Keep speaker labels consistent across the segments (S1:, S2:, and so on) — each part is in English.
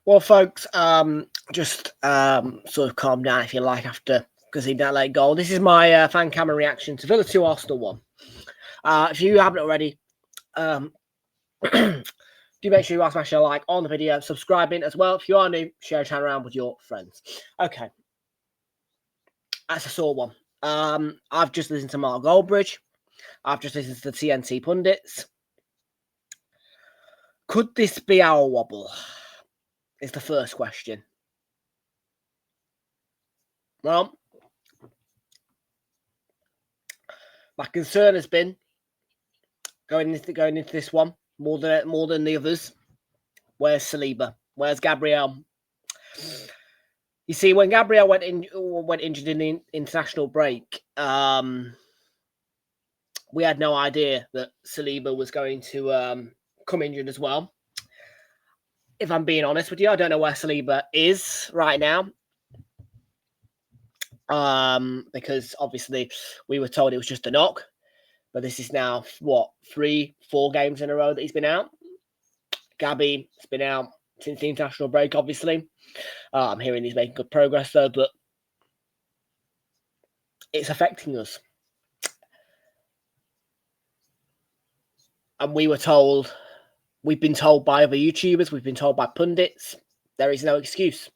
S1: Well, folks, just sort of calm down if you like after conceding that late goal. This is my Fancam reaction to Villa 2 Arsenal 1. If you haven't already, do make sure you smash a like on the video, subscribing as well. If you are new, share the channel around with your friends. Okay, that's a sore one. I've just listened to Mark Goldbridge. I've just listened to the TNT pundits. Could this be our wobble? Is the first question. Well, my concern has been going into this one more than the others. Where's Saliba? Where's Gabriel? You see, when Gabriel went injured in the international break, we had no idea that Saliba was going to come injured as well. If I'm being honest with you, I don't know where Saliba is right now. Because obviously we were told it was just a knock, but this is now what 3-4 games in a row that he's been out. Gabby has been out since the international break, obviously. I'm hearing he's making good progress though, but it's affecting us. And we've been told by other YouTubers, we've been told by pundits, there is no excuse.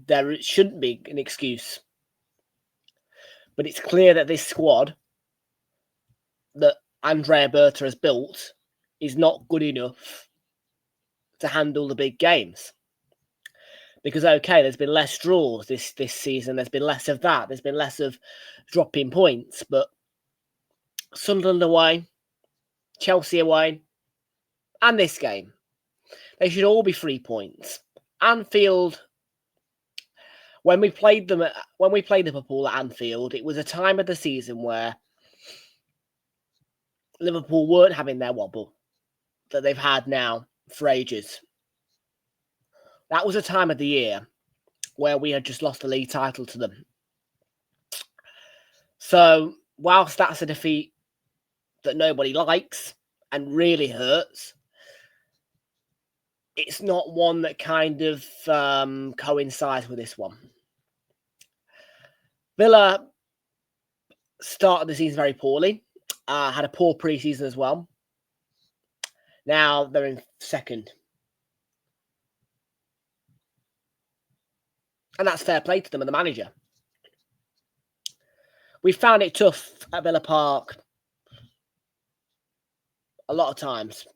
S1: There shouldn't be an excuse. But it's clear that this squad that Andrea Berta has built is not good enough to handle the big games. Because, okay, there's been less draws this season. There's been less of that. There's been less of dropping points. But Sunderland away, Chelsea away, and this game, they should all be 3 points. Anfield, when we played Liverpool at Anfield, it was a time of the season where Liverpool weren't having their wobble that they've had now for ages. That was a time of the year where we had just lost the league title to them. So, whilst that's a defeat that nobody likes and really hurts, it's not one that kind of coincides with this one. Villa started the season very poorly. Had a poor pre-season as well. Now they're in second. And that's fair play to them and the manager. We found it tough at Villa Park a lot of times.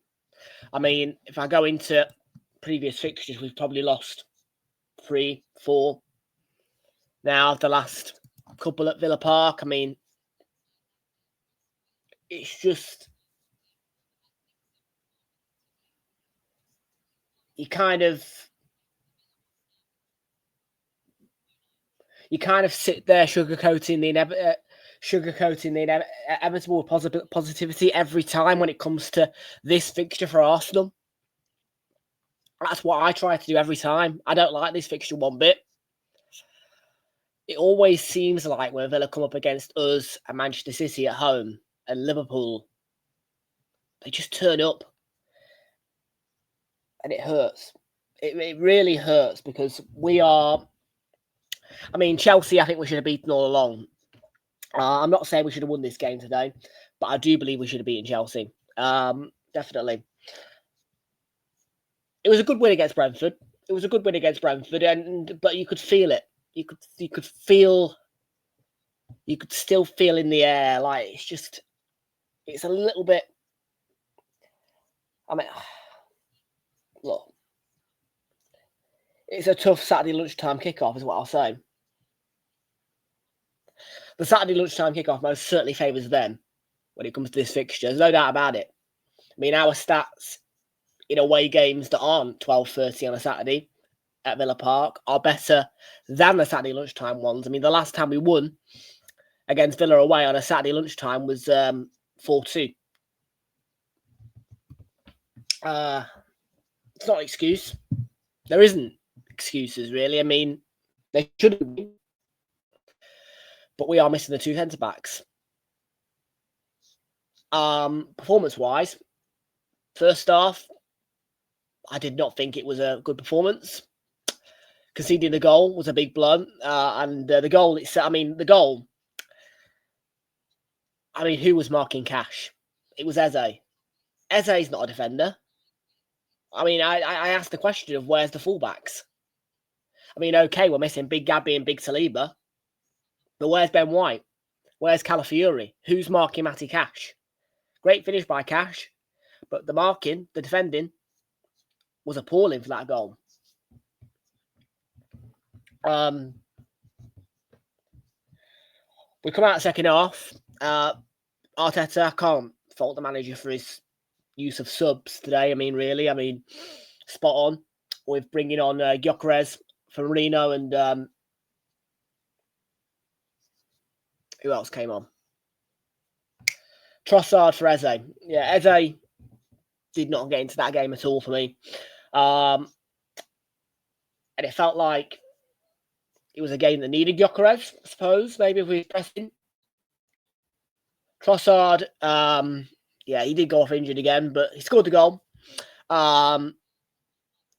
S1: I mean, if I go into previous fixtures, we've probably lost 3, 4. Now, the last couple at Villa Park, I mean, it's just... You kind of sit there sugarcoating the inevitable positivity every time when it comes to this fixture for Arsenal. That's what I try to do every time. I don't like this fixture one bit. It always seems like when Villa come up against us and Manchester City at home and Liverpool, they just turn up. And it hurts. It really hurts because we are... I mean, Chelsea, I think we should have beaten all along. I'm not saying we should have won this game today, but I do believe we should have beaten Chelsea. Definitely. It was a good win against Brentford. But you could feel it. You could still feel in the air. Like, it's a little bit... I mean, look. It's a tough Saturday lunchtime kickoff, is what I'll say. The Saturday lunchtime kickoff most certainly favours them when it comes to this fixture. There's no doubt about it. I mean, our stats in away games that aren't 12:30 on a Saturday at Villa Park are better than the Saturday lunchtime ones. I mean, the last time we won against Villa away on a Saturday lunchtime was 4-2. It's not an excuse. There isn't excuses, really. I mean, they should be. But we are missing the 2 centre-backs. Performance-wise, first half, I did not think it was a good performance. Conceding the goal was a big blow. And the goal itself, the goal, who was marking Cash? It was Eze. Eze's not a defender. I asked the question of where's the fullbacks? Okay, we're missing Big Gabby and Big Saliba. But where's Ben White? Where's Calafiori? Who's marking Matty Cash? Great finish by Cash. But the defending, was appalling for that goal. We come out second half. Arteta, I can't fault the manager for his use of subs today. Really, spot on with bringing on Gyökeres from Reno and who else came on? Trossard for Eze. Yeah, Eze did not get into that game at all for me. And it felt like it was a game that needed Gyökeres, I suppose, maybe if we were pressing. Trossard, he did go off injured again, but he scored the goal. It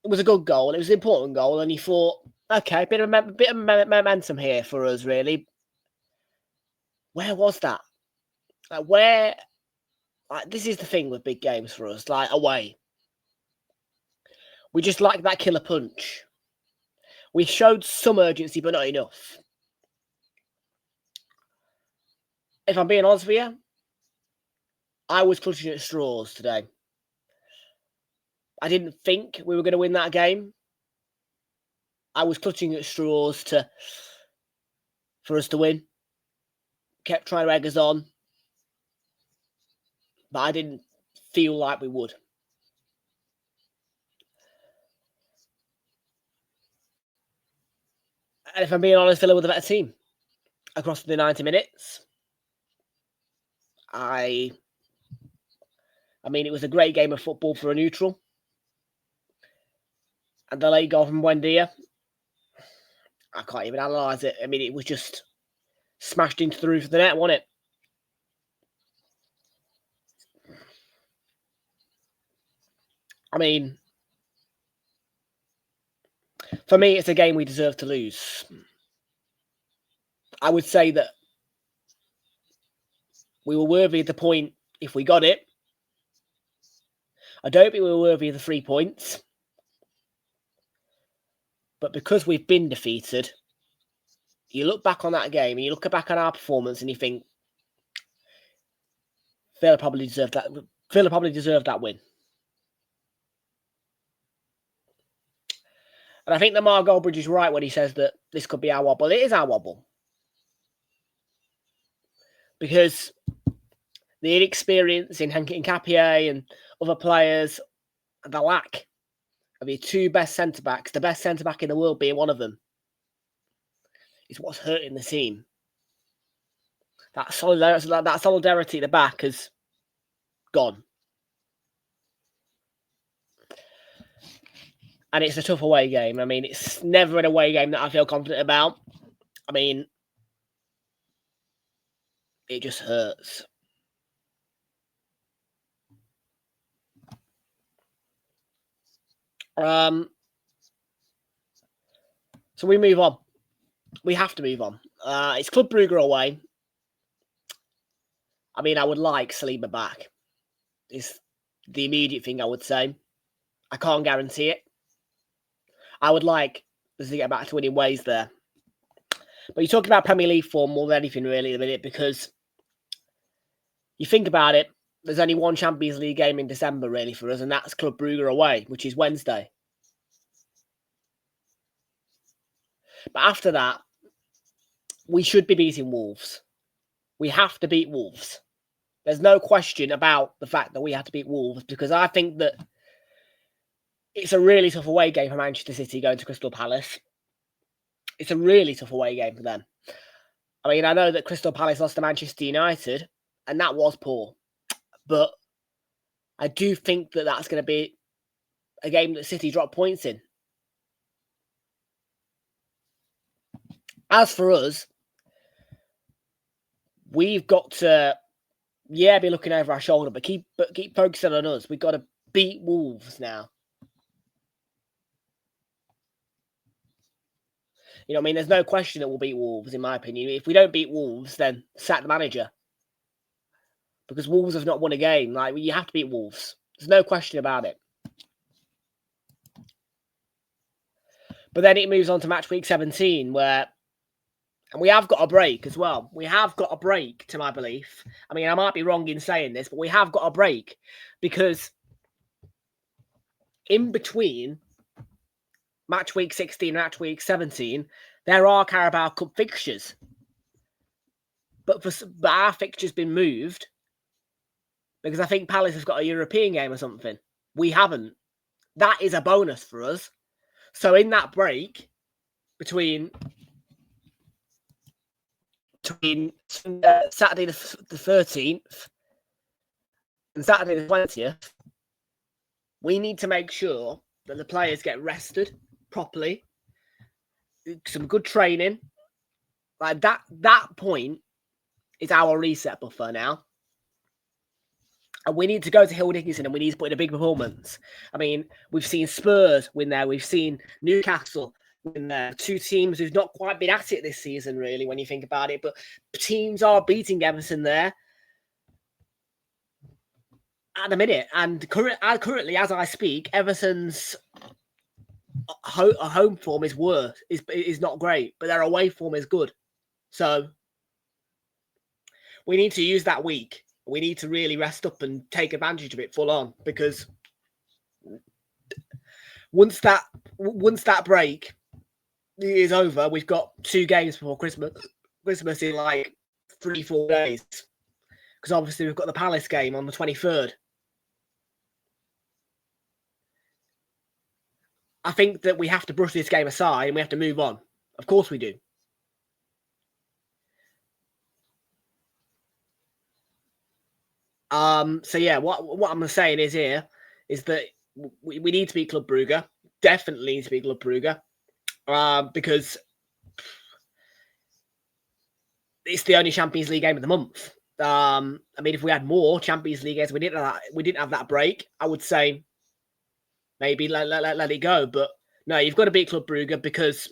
S1: was a good goal. It was an important goal, and he thought, okay, bit of momentum here for us, really. Where was that? This is the thing with big games for us, away. We just like that killer punch. We showed some urgency, but not enough. If I'm being honest with you, I was clutching at straws today. I didn't think we were going to win that game. I was clutching at straws for us to win. Kept trying to egg us on. But I didn't feel like we would. And if I'm being honest, Villa were the better team across the 90 minutes. It was a great game of football for a neutral. And the late goal from Buendia, I can't even analyse it. It was just smashed into the roof of the net, wasn't it? For me, it's a game we deserve to lose. I would say that we were worthy of the point if we got it. I don't think we were worthy of the 3 points. But because we've been defeated, you look back on that game and you look back on our performance and you think, Villa probably deserved that. Villa probably deserved that win. And I think that Mark Goldbridge is right when he says that this could be our wobble. It is our wobble. Because the inexperience in Nketiah and other players, the lack of your two best centre-backs, the best centre-back in the world being one of them, is what's hurting the team. That solidarity at the back has gone. And it's a tough away game. It's never an away game that I feel confident about. It just hurts. So we move on. We have to move on. It's Club Brugge away. I would like Saliba back. It's the immediate thing I would say. I can't guarantee it. I would like us to get back to winning ways there. But you're talking about Premier League form more than anything really at the minute, because you think about it, there's only one Champions League game in December really for us, and that's Club Brugge away, which is Wednesday. But after that, we should be beating Wolves. We have to beat Wolves. There's no question about the fact that we have to beat Wolves, because I think that it's a really tough away game for Manchester City going to Crystal Palace. It's a really tough away game for them. I know that Crystal Palace lost to Manchester United, and that was poor. But I do think that that's going to be a game that City drop points in. As for us, we've got to, be looking over our shoulder, but keep focusing on us. We've got to beat Wolves now. You know what I mean? There's no question that we'll beat Wolves, in my opinion. If we don't beat Wolves, then sack the manager. Because Wolves have not won a game. Like, you have to beat Wolves. There's no question about it. But then it moves on to match week 17, where... And we have got a break as well. We have got a break, to my belief. I mean, I might be wrong in saying this, but we have got a break. Because in between match week 16 and match week 17, there are Carabao Cup fixtures. But our fixture's been moved because I think Palace has got a European game or something. We haven't. That is a bonus for us. So in that break between Saturday the 13th and Saturday the 20th, we need to make sure that the players get rested properly, some good training. Like that point is our reset buffer now. And we need to go to Hill Dickinson and we need to put in a big performance. I mean, we've seen Spurs win there. We've seen Newcastle win there. Two teams who've not quite been at it this season, really, when you think about it. But teams are beating Everton there at the minute. And currently, as I speak, Everton's home form is worse, is not great. But their away form is good. So we need to use that week. We need to really rest up and take advantage of it full on, because once that break is over, we've got 2 games before Christmas in like 3-4 days. Because obviously we've got the Palace game on the 23rd. I think that we have to brush this game aside and we have to move on. Of course we do. So yeah, what I'm saying is that we need to beat Club Brugge. Definitely need to beat Club Brugge. Because it's the only Champions League game of the month. I mean, if we had more Champions League games, we didn't have that break, I would say maybe let it go. But no, you've got to beat Club Brugge, because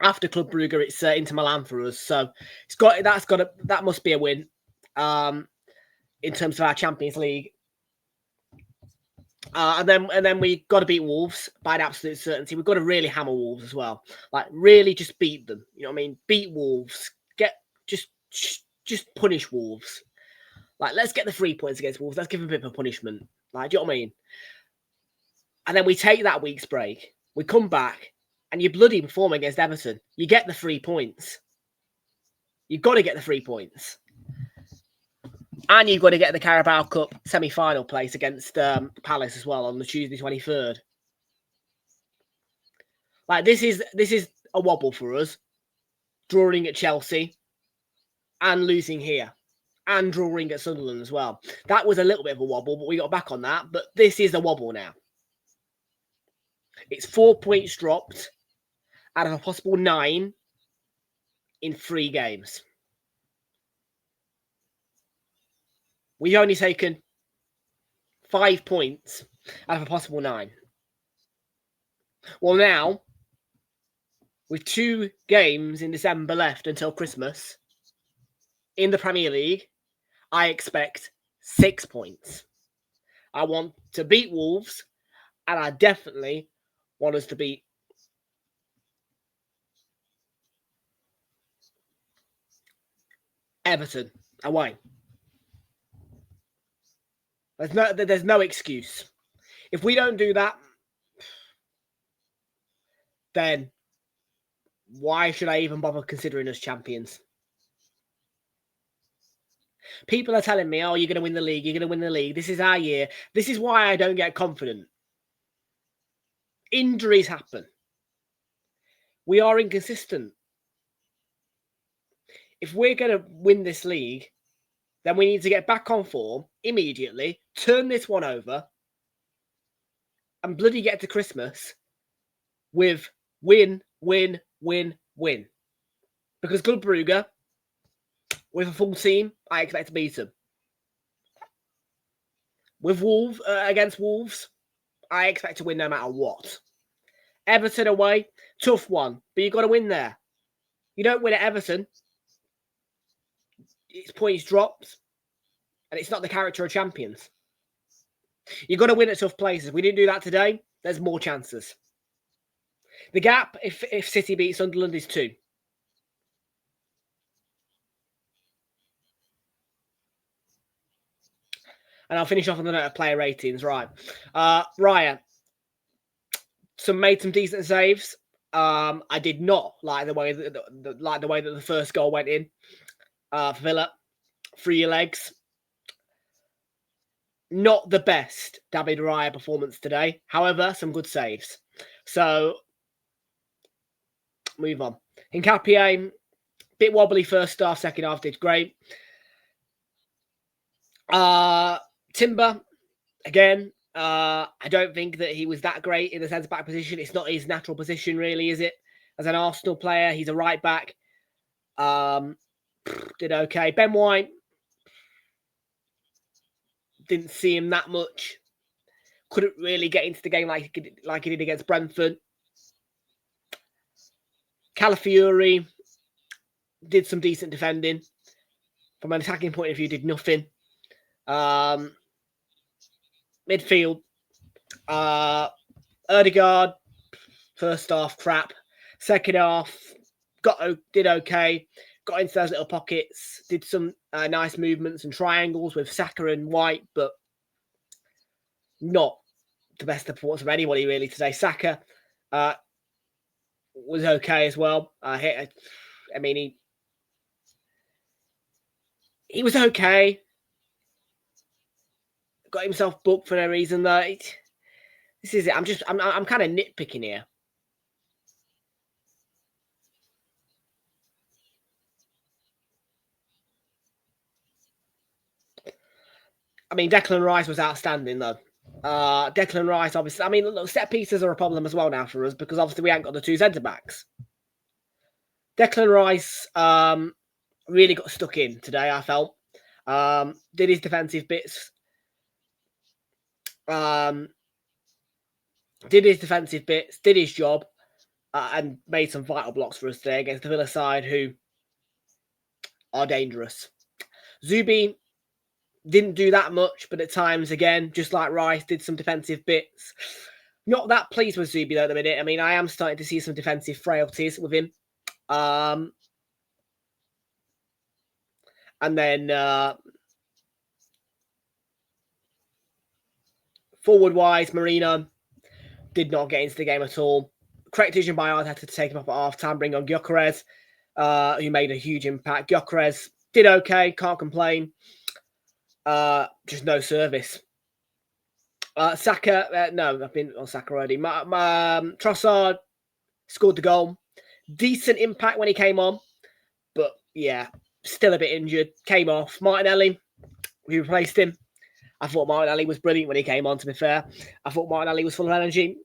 S1: after Club Brugge, it's Inter Milan for us. So that must be a win. In terms of our Champions League. And then we got to beat Wolves by an absolute certainty. We've got to really hammer Wolves as well. Like, really just beat them. You know what I mean? Beat Wolves. Just punish Wolves. Like, let's get the 3 points against Wolves. Let's give them a bit of a punishment. Like, do you know what I mean? And then we take that week's break. We come back and you bloody perform against Everton. You get the 3 points. You've got to get the 3 points. And you've got to get the Carabao Cup semi-final place against Palace as well on the Tuesday 23rd. Like, this is a wobble for us. Drawing at Chelsea and losing here. And drawing at Sunderland as well. That was a little bit of a wobble, but we got back on that. But this is a wobble now. It's 4 points dropped out of a possible 9 in 3 games. We've only taken 5 points out of a possible 9. Well, now, with 2 games in December left until Christmas, in the Premier League, I expect 6 points. I want to beat Wolves, and I definitely want us to beat Everton away. There's no excuse. If we don't do that, then why should I even bother considering us champions? People are telling me, oh, you're going to win the league. You're going to win the league. This is our year. This is why I don't get confident. Injuries happen. We are inconsistent. If we're going to win this league, then we need to get back on form immediately, turn this one over, and bloody get to Christmas with win. Because Club Brugge, with a full team, I expect to beat them. With Wolves, against Wolves, I expect to win no matter what. Everton away, tough one, but you've got to win there. You don't win at Everton, it's points dropped, and it's not the character of champions. You've got to win at tough places. We didn't do that today. There's more chances. The gap, if City beat Sunderland, is 2. And I'll finish off on the note of player ratings. Right, Raya, made some decent saves. I did not like the way that the first goal went in for Villa. Through your legs. Not the best David Raya performance today. However, some good saves. So, move on. Hincapié, bit wobbly first half, second half did great. Timber, again, I don't think that he was that great in the centre-back position. It's not his natural position, really, is it? As an Arsenal player, he's a right-back. Did okay. Ben White, didn't see him that much. Couldn't really get into the game like he did against Brentford. Calafiori did some decent defending. From an attacking point of view, did nothing. Midfield, Ødegaard, first half crap. Second half, did okay. Got into those little pockets. Did some nice movements and triangles with Saka and White, but not the best performance of anybody really today. Saka was okay as well. I mean, he was okay. Got himself booked for no reason though. This is it. I'm kind of nitpicking here. I mean, Declan Rice was outstanding though. Declan Rice, obviously. I mean, look, set pieces are a problem as well now for us because obviously we haven't got the 2 centre backs. Declan Rice really got stuck in today, I felt. Did his defensive bits. Did his job, and made some vital blocks for us today against the Villa side, who are dangerous. Zubi didn't do that much, but at times, again, just like Rice, did some defensive bits. Not that pleased with Zubi, though, at the minute. I mean, I am starting to see some defensive frailties with him. And then forward-wise, Marino did not get into the game at all. Correct decision by Arteta to take him off at half-time, bring on Gyökeres, who made a huge impact. Gyökeres did okay, can't complain. Just no service. Saka, no, I've been on Saka already. Trossard scored the goal. Decent impact when he came on, but yeah, still a bit injured. Came off. Martinelli, who replaced him. I thought Martinelli was brilliant when he came on, to be fair. I thought Martinelli was full of energy.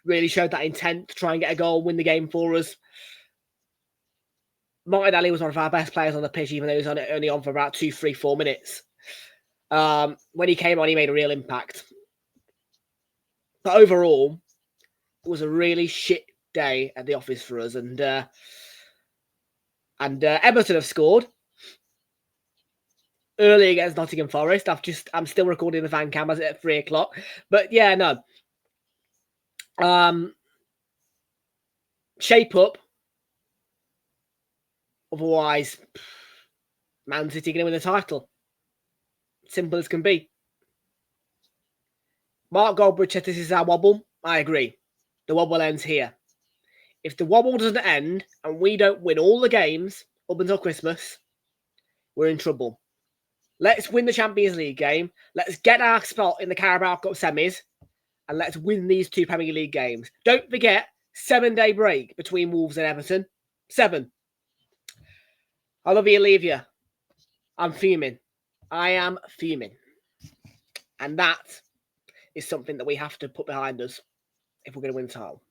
S1: Really showed that intent to try and get a goal, win the game for us. Martinelli was one of our best players on the pitch, even though he was only on for about 2, 3, 4 minutes. When he came on, he made a real impact. But overall, it was a really shit day at the office for us. And Everton have scored early against Nottingham Forest. I'm still recording the Fancam as at 3:00. But yeah, no. Shape up. Otherwise, Man City going to win the title. Simple as can be. Mark Goldbridge said this is our wobble. I agree. The wobble ends here. If the wobble doesn't end and we don't win all the games up until Christmas, we're in trouble. Let's win the Champions League game. Let's get our spot in the Carabao Cup semis. And let's win these 2 Premier League games. Don't forget, 7-day break between Wolves and Everton. 7. I love you, leave you. I'm fuming. I am fuming. And that is something that we have to put behind us if we're going to win the title.